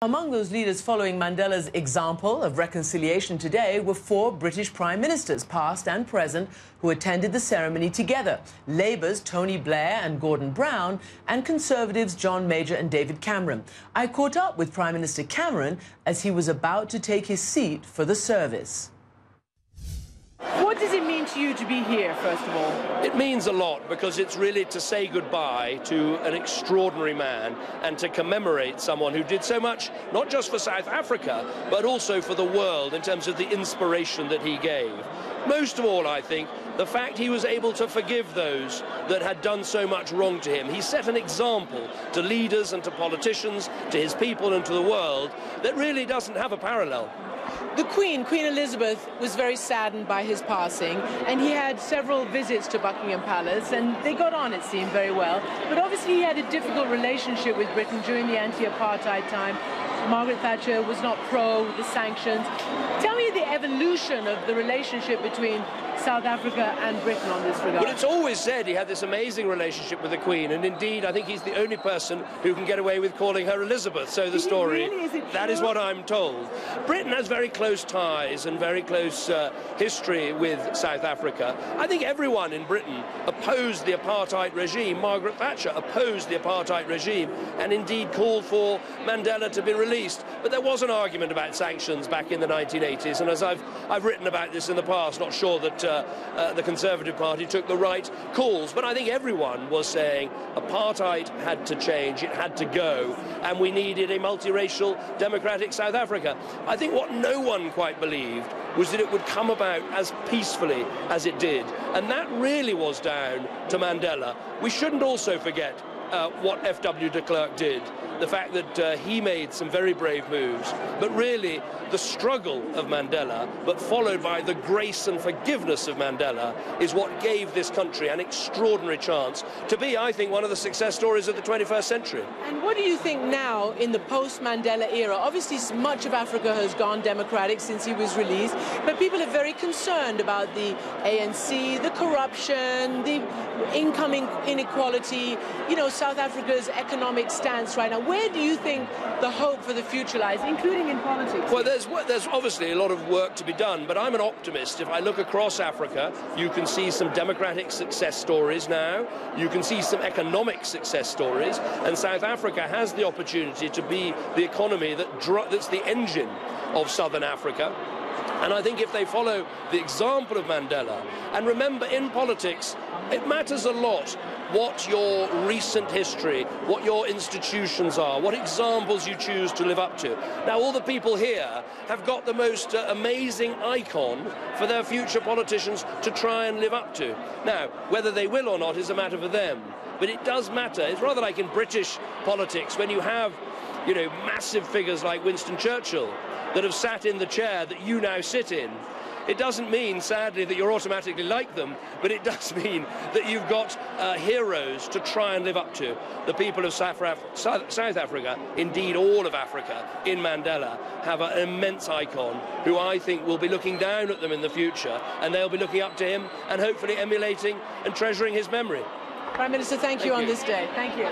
Among those leaders following Mandela's example of reconciliation today were 4 British Prime Ministers, past and present, who attended the ceremony together. Labour's Tony Blair and Gordon Brown, and Conservatives John Major and David Cameron. I caught up with Prime Minister Cameron as he was about to take his seat for the service. What does it mean to you to be here, first of all? It means a lot because it's really to say goodbye to an extraordinary man and to commemorate someone who did so much, not just for South Africa, but also for the world in terms of the inspiration that he gave. Most of all, I think, the fact he was able to forgive those that had done so much wrong to him. He set an example to leaders and to politicians, to his people and to the world that really doesn't have a parallel. The Queen Elizabeth, was very saddened by his passing, and he had several visits to Buckingham Palace, and they got on, it seemed, very well. But obviously he had a difficult relationship with Britain during the anti-apartheid time. Margaret Thatcher was not pro the sanctions. Tell me the evolution of the relationship between South Africa and Britain on this regard. Well, it's always said he had this amazing relationship with the Queen, and indeed I think he's the only person who can get away with calling her Elizabeth, so the story. Really? That is what I'm told. Britain has very close ties and very close history with South Africa. I think everyone in Britain opposed the apartheid regime. Margaret Thatcher opposed the apartheid regime and indeed called for Mandela to be released. But there was an argument about sanctions back in the 1980s, and as I've written about this in the past, not sure that the Conservative Party took the right calls, but I think everyone was saying apartheid had to change, it had to go, and we needed a multiracial democratic South Africa. I think what no one quite believed was that it would come about as peacefully as it did, and that really was down to Mandela. We shouldn't also forget what F.W. de Klerk did, the fact that he made some very brave moves, but really the struggle of Mandela, but followed by the grace and forgiveness of Mandela, is what gave this country an extraordinary chance to be, I think, one of the success stories of the 21st century. And what do you think now in the post-Mandela era? Obviously, much of Africa has gone democratic since he was released, but people are very concerned about the ANC, the corruption, the income inequality, you know, South Africa's economic stance right now. Where do you think the hope for the future lies, including in politics? Well, there's obviously a lot of work to be done, but I'm an optimist. If I look across Africa, you can see some democratic success stories now. You can see some economic success stories, and South Africa has the opportunity to be the economy that's the engine of Southern Africa. And I think if they follow the example of Mandela, and remember, in politics, it matters a lot what your recent history, what your institutions are, what examples you choose to live up to. Now, all the people here have got the most amazing icon for their future politicians to try and live up to. Now, whether they will or not is a matter for them, but it does matter. It's rather like in British politics when you have, you know, massive figures like Winston Churchill that have sat in the chair that you now sit in. It doesn't mean, sadly, that you're automatically like them, but it does mean that you've got heroes to try and live up to. The people of South Africa, indeed all of Africa, in Mandela, have an immense icon who I think will be looking down at them in the future, and they'll be looking up to him and hopefully emulating and treasuring his memory. Prime Minister, thank you on this day. Thank you.